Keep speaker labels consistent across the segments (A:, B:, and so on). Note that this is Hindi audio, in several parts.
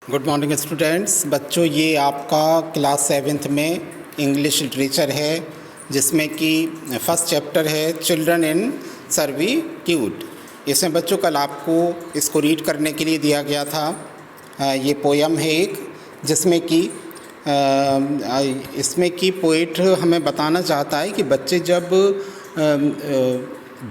A: Good morning students. बच्चों, ये आपका क्लास 7th में इंग्लिश लिटरेचर है, जिसमें कि फर्स्ट चैप्टर है चिल्ड्रन इन सर्विट्यूड। इसमें बच्चों कल आपको इसको रीड करने के लिए दिया गया था। ये पोयम है एक, जिसमें कि इसमें कि पोइट हमें बताना चाहता है कि बच्चे जब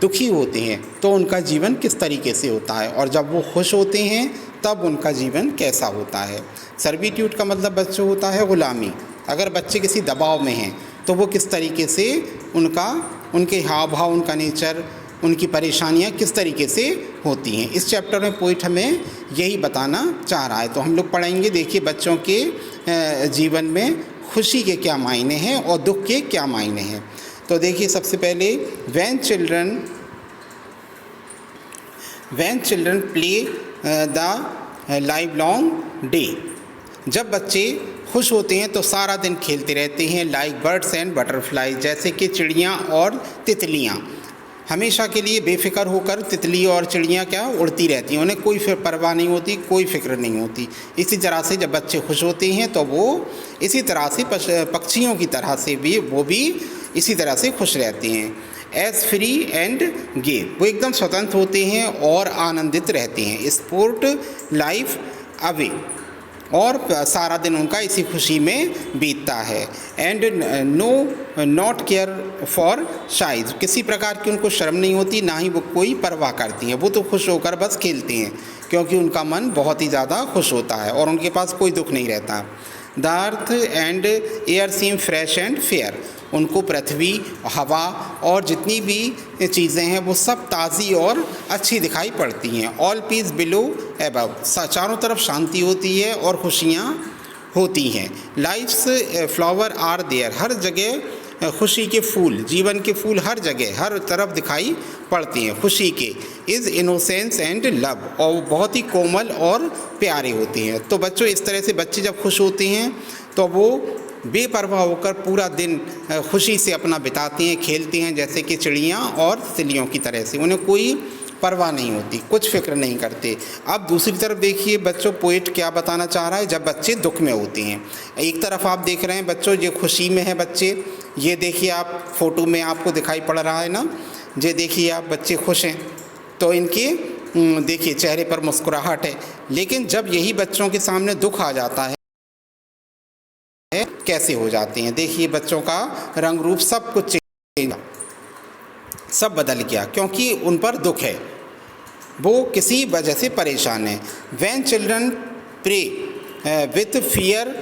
A: दुखी होते हैं तो उनका जीवन किस तरीके से होता है, और जब वो खुश होते हैं तब उनका जीवन कैसा होता है। सर्विट्यूड का मतलब बच्चों होता है ग़ुलामी। अगर बच्चे किसी दबाव में हैं तो वो किस तरीके से उनके हाव भाव, उनका नेचर, उनकी परेशानियां किस तरीके से होती हैं। इस चैप्टर में पोइट हमें यही बताना चाह रहा है। तो हम लोग पढ़ेंगे। देखिए, बच्चों के जीवन में खुशी के क्या मायने हैं और दुख के क्या मायने हैं। तो देखिए, सबसे पहले when children play the live long day. जब बच्चे खुश होते हैं तो सारा दिन खेलते रहते हैं। लाइक बर्ड्स एंड बटरफ्लाई, जैसे कि चिड़ियाँ और तितलियाँ। हमेशा के लिए बेफिक्र होकर तितली और चिड़ियाँ क्या उड़ती रहती हैं, उन्हें कोई परवाह नहीं होती, कोई फिक्र नहीं होती। इसी तरह से जब बच्चे खुश होते हैं तो वो इसी तरह से पक्षियों की तरह से वो भी इसी तरह से खुश रहते हैं। एज फ्री एंड गे, वो एकदम स्वतंत्र होते हैं और आनंदित रहते हैं। स्पोर्ट लाइफ अवे, और सारा दिन उनका इसी खुशी में बीतता है। And not care for shies, किसी प्रकार की उनको शर्म नहीं होती, ना ही वो कोई परवाह करती हैं। वो तो खुश होकर बस खेलते हैं, क्योंकि उनका मन बहुत ही ज़्यादा खुश होता है और उनके पास कोई दुख नहीं रहता। The earth and air seem fresh and fair, उनको पृथ्वी, हवा और जितनी भी चीज़ें हैं वो सब ताज़ी और अच्छी दिखाई पड़ती हैं। ऑल पीस बिलो एबव, चारों तरफ शांति होती है और खुशियाँ होती हैं। लाइफ्स फ्लावर आर देयर, हर जगह खुशी के फूल, जीवन के फूल हर जगह हर तरफ दिखाई पड़ती हैं खुशी के। इज़ इनोसेंस एंड लव, और बहुत ही कोमल और प्यारे होते हैं। तो बच्चों, इस तरह से बच्चे जब खुश होते हैं तो वो बेपरवाह होकर पूरा दिन खुशी से अपना बिताते हैं, खेलते हैं, जैसे कि चिड़ियाँ और तितलियों की तरह से। उन्हें कोई परवाह नहीं होती, कुछ फिक्र नहीं करते। अब दूसरी तरफ देखिए बच्चों, पोइट क्या बताना चाह रहा है। जब बच्चे दुख में होते हैं, एक तरफ आप देख रहे हैं बच्चों, ये खुशी में है बच्चे। ये देखिए, आप फोटो में आपको दिखाई पड़ रहा है ना, ये देखिए आप, बच्चे खुश हैं तो इनके देखिए चेहरे पर मुस्कुराहट है। लेकिन जब यही बच्चों के सामने दुख आ जाता है, कैसे हो जाते हैं। देखिए, बच्चों का रंग रूप सब कुछ चेंज, सब बदल गया, क्योंकि उन पर दुख है, वो किसी वजह से परेशान है। When children pray with fear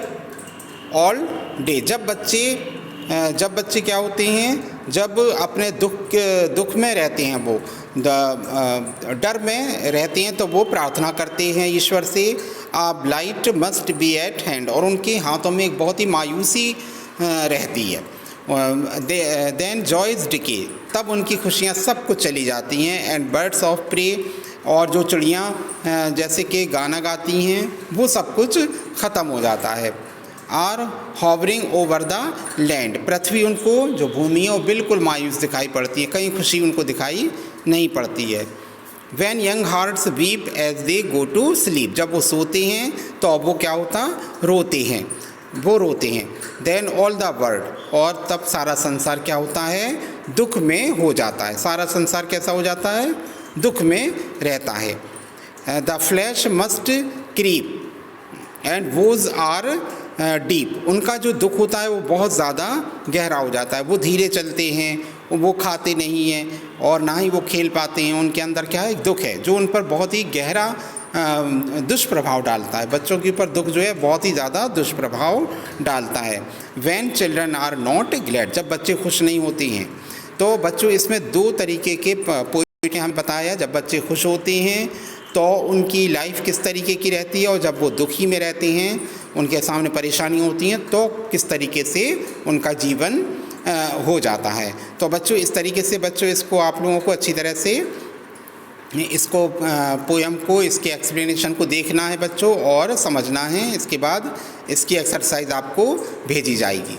A: all day, जब बच्चे क्या होते हैं, जब अपने दुख में रहते हैं, वो डर में रहते हैं, तो वो प्रार्थना करते हैं ईश्वर से। अब light must be eight hand, और उनके हाथों में एक बहुत ही मायूसी रहती है। देन जॉयज डिके, तब उनकी खुशियाँ सब कुछ चली जाती हैं। एंड बर्ड्स ऑफ प्रे, और जो चिड़ियाँ जैसे कि गाना गाती हैं, वो सब कुछ ख़त्म हो जाता है। Are hovering over the land, पृथ्वी, उनको जो भूमि है वो बिल्कुल मायूस दिखाई पड़ती है, कहीं खुशी उनको दिखाई नहीं पड़ती है। When young hearts weep as they go to sleep, जब वो सोते हैं तो अब वो क्या होता, रोते हैं, वो रोते हैं। देन ऑल द वर्ल्ड, और तब सारा संसार क्या होता है, दुख में हो जाता है। सारा संसार कैसा हो जाता है, दुख में रहता है। The flesh must creep and woes are deep, उनका जो दुख होता है वो बहुत ज़्यादा गहरा हो जाता है। वो धीरे चलते हैं, वो खाते नहीं हैं और ना ही वो खेल पाते हैं। उनके अंदर क्या है, एक दुख है जो उन पर बहुत ही गहरा दुष्प्रभाव डालता है। बच्चों के ऊपर दुख जो है बहुत ही ज़्यादा दुष्प्रभाव डालता है। When children are not glad, जब बच्चे खुश नहीं होते हैं। तो बच्चों, इसमें दो तरीके के पॉइंट हम बताया। जब बच्चे खुश होते हैं तो उनकी लाइफ किस तरीके की रहती है, और जब वो दुखी में रहते हैं, उनके सामने परेशानियाँ होती हैं, तो किस तरीके से उनका जीवन हो जाता है। तो बच्चों, इस तरीके से बच्चों इसको आप लोगों को अच्छी तरह से इसको पोयम को, इसके एक्सप्लेनेशन को देखना है बच्चों और समझना है। इसके बाद इसकी एक्सरसाइज आपको भेजी जाएगी।